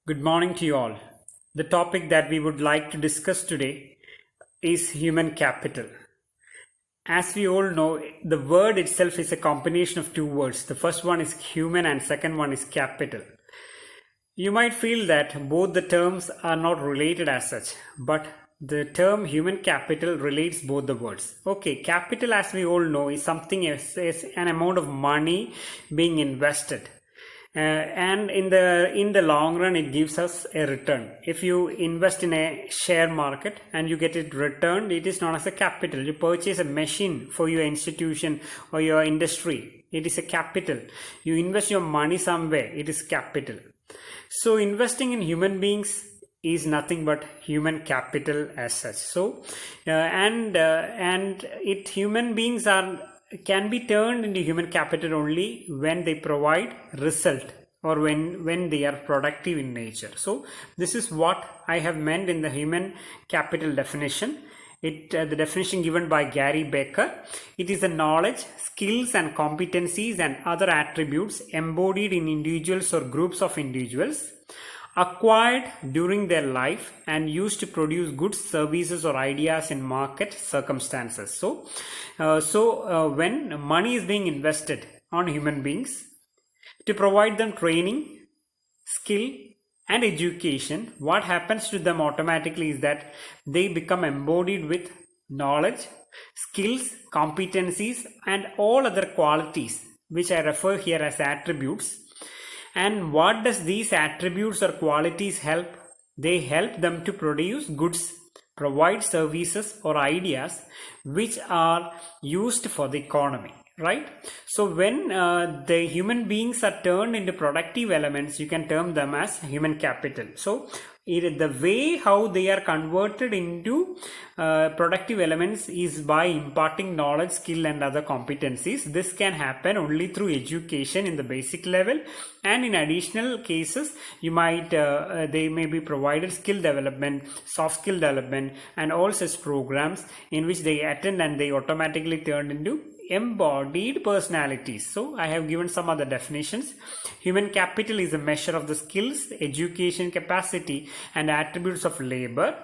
Good morning to you all. The topic that we would like to discuss today is human capital. As we all know, the word itself is a combination of two words. The first one is human and second one is capital. You might feel that both the terms are not related as such, but the term human capital relates both the words. Okay, capital, as we all know, is something is an amount of money being invested. And in the long run it gives us a return. If you invest in a share market and you get it returned, it is known as a capital. You purchase a machine for your institution or your industry, it is a capital. You invest your money somewhere, it is capital. So investing in human beings is nothing but human capital as such. So human beings can be turned into human capital only when they provide result or when they are productive in nature. So this is what I have meant in the human capital definition. The definition given by Gary Becker. It is the knowledge, skills and competencies and other attributes embodied in individuals or groups of individuals, acquired during their life and used to produce goods, services or ideas in market circumstances. So when money is being invested on human beings to provide them training, skill and education, what happens to them automatically is that they become embodied with knowledge, skills, competencies and all other qualities which I refer here as attributes. And what does these attributes or qualities help? They help them to produce goods, provide services or ideas which are used for the economy, right? So when the human beings are turned into productive elements, you can term them as human capital. So the way how they are converted into productive elements is by imparting knowledge, skill and other competencies. This can happen only through education in the basic level, and in additional cases you might they may be provided skill development, soft skill development and all such programs in which they attend and they automatically turn into embodied personalities. So I have given some other definitions. Human capital is a measure of the skills, education capacity and attributes of labor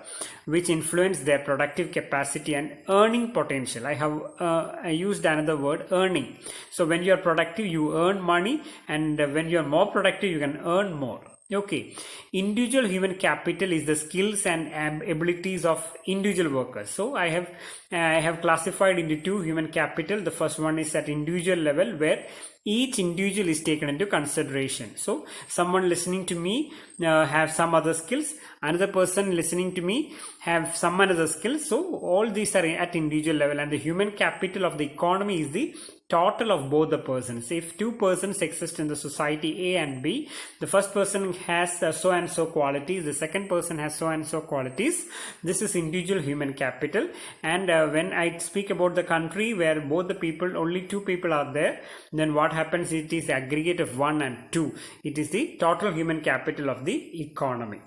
which influence their productive capacity and earning potential. I used another word, earning. So when you are productive you earn money, and when you are more productive you can earn more. Okay, individual human capital is the skills and abilities of individual workers. So I have classified into two human capital. The first one is at individual level, where each individual is taken into consideration. So someone listening to me have some other skills, another person listening to me have some other skills. So all these are at individual level, and the human capital of the economy is the total of both the persons. If two persons exist in the society A and B, the first person has so and so qualities, the second person has so and so qualities. This is individual human capital. And when I speak about the country where both the people, only two people are there, then what happens, it is aggregate of 1 and 2. It is the total human capital of the economy.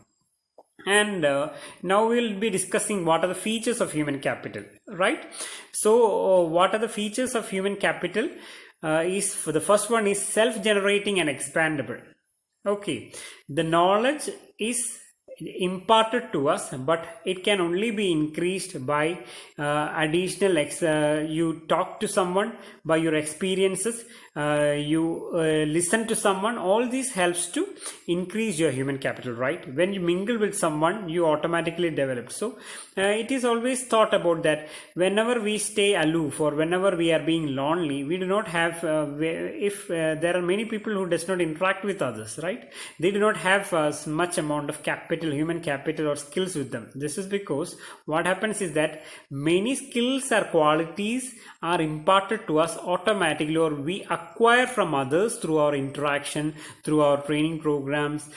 And now we'll be discussing what are the features of human capital, right? So what are the features of human capital? Is for the first one is self-generating and expandable. Okay, the knowledge is imparted to us, but it can only be increased by additional you talk to someone, by your experiences, you listen to someone. All this helps to increase your human capital, right? When you mingle with someone you automatically develop. So it is always thought about that whenever we stay aloof or whenever we are being lonely, we do not have if there are many people who does not interact with others, right? They do not have much amount of capital, human capital or skills with them. This is because what happens is that many skills or qualities are imparted to us automatically, or we acquire from others through our interaction, through our training programs,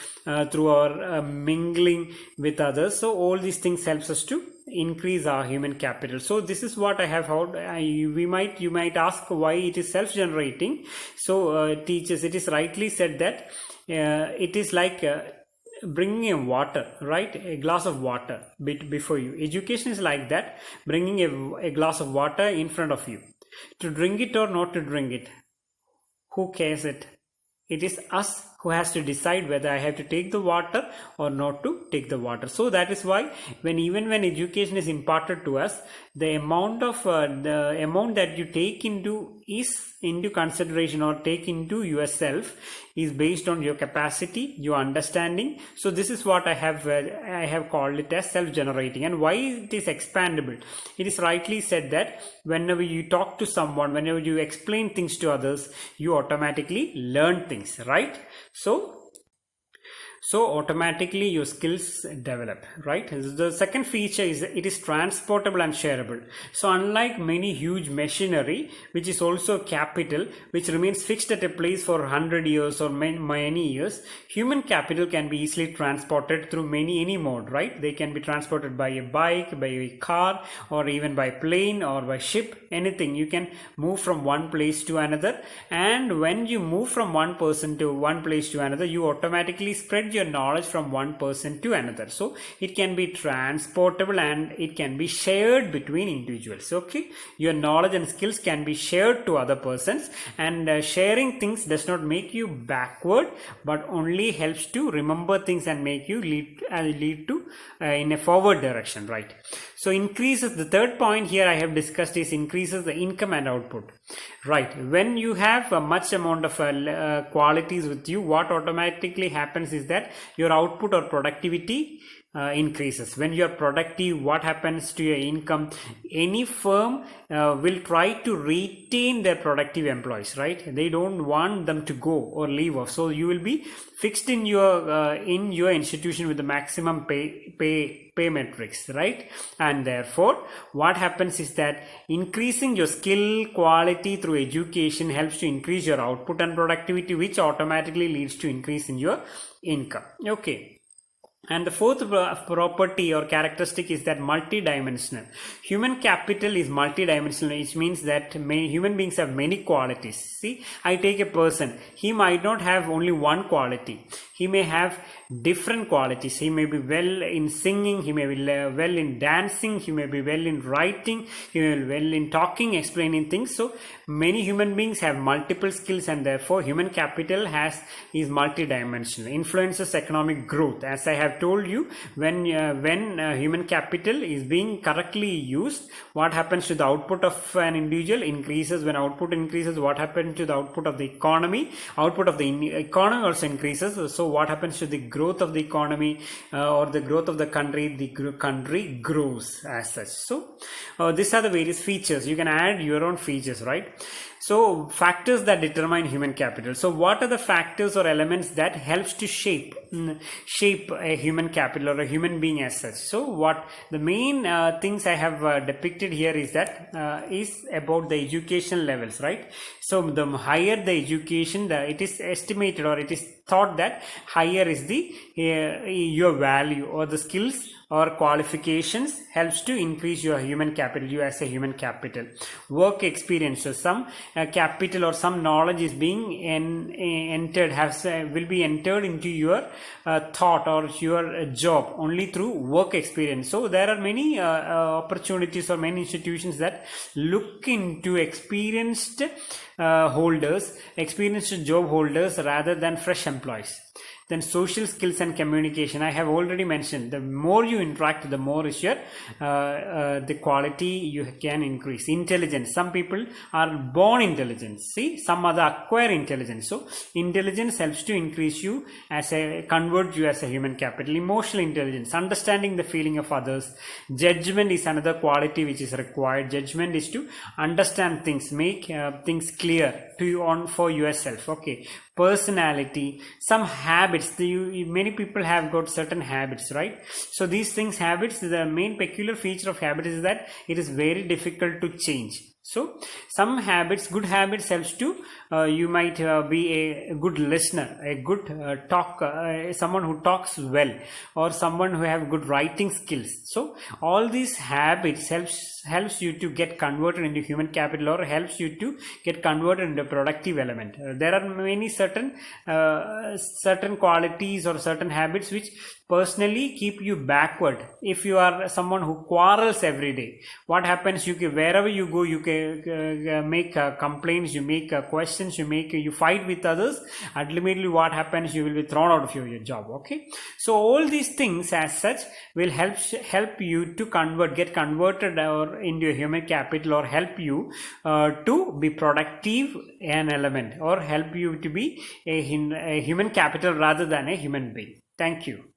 through our mingling with others. So all these things helps us to increase our human capital. So this is what I have heard. You might ask why it is self-generating. So teachers, it is rightly said that it is like bringing a water, right? A glass of water before you. Education is like that, bringing a glass of water in front of you. To drink it or not to drink it, who cares it? It is us who has to decide whether I have to take the water or not to take the water. So that is why even when education is imparted to us, the amount that you take into consideration or take into yourself is based on your capacity, your understanding. So this is what I have called it as self-generating. And why it is expandable? It is rightly said that whenever you talk to someone, whenever you explain things to others, you automatically learn things, right? So automatically your skills develop, right? The second feature is it is transportable and shareable. So unlike many huge machinery, which is also capital, which remains fixed at a place for 100 years or many years, human capital can be easily transported through any mode, right? They can be transported by a bike, by a car, or even by plane or by ship, anything. You can move from one place to another, and when you move from one person to one place to another, you automatically spread your knowledge from one person to another. So it can be transportable and it can be shared between individuals. Okay, your knowledge and skills can be shared to other persons, and sharing things does not make you backward, but only helps to remember things and make you lead to in a forward direction, right? So increases, the third point here I have discussed is increases the income and output, right? When you have a much amount of qualities with you, what automatically happens is that your output or productivity increases. When you are productive, what happens to your income? Any firm will try to retain their productive employees, right? They don't want them to go or leave off. So you will be fixed in your institution with the maximum pay metrics, right? And therefore what happens is that increasing your skill quality through education helps to increase your output and productivity, which automatically leads to increase in your income. Okay. And the fourth property or characteristic is that multidimensional. Human capital is multidimensional, which means that human beings have many qualities. See, I take a person, he might not have only one quality. He may have different qualities. He may be well in singing, he may be well in dancing, he may be well in writing, he may be well in talking, explaining things. So many human beings have multiple skills, and therefore human capital is multidimensional, influences economic growth. As I have told you, when human capital is being correctly used, what happens to the output of an individual? Increases. When output increases, what happens to the output of the economy? Output of the economy also increases. So what happens to the growth of the economy or the growth of the country? The country grows as such. So these are the various features. You can add your own features, right? So factors that determine human capital. So what are the factors or elements that helps to shape a human capital or a human being as such? So what the main things I have depicted here is that is about the education levels, right? So the higher the education, it is estimated or it is thought that higher is the your value or the skills or qualifications helps to increase your human capital, you as a human capital. Work experience, so some capital or some knowledge is being entered, will be entered into your thought or your job only through work experience. So there are many opportunities or many institutions that look into experienced experienced job holders rather than fresh employees. Then social skills and communication, I have already mentioned, the more you interact, the more is your the quality you can increase. Intelligence, some people are born intelligent, see, some other acquire intelligence. So intelligence helps to increase you convert you as a human capital. Emotional intelligence, understanding the feeling of others. Judgment is another quality which is required. Judgment is to understand things, make things clear to you for yourself. Okay. Personality, some habits, many people have got certain habits, right? So these things, habits, the main peculiar feature of habits is that it is very difficult to change. So some habits, good habits helps to you might be a good listener, a good someone who talks well, or someone who have good writing skills. So all these habits helps you to get converted into human capital, or helps you to get converted into a productive element. There are many certain qualities or certain habits which personally keep you backward. If you are someone who quarrels every day, what happens? Wherever you go, you make complaints, you make questions, you fight with others, ultimately what happens, you will be thrown out of your job. Okay, so all these things as such will help you to get converted or into a human capital, or help you to be productive an element, or help you to be a human capital rather than a human being. Thank you.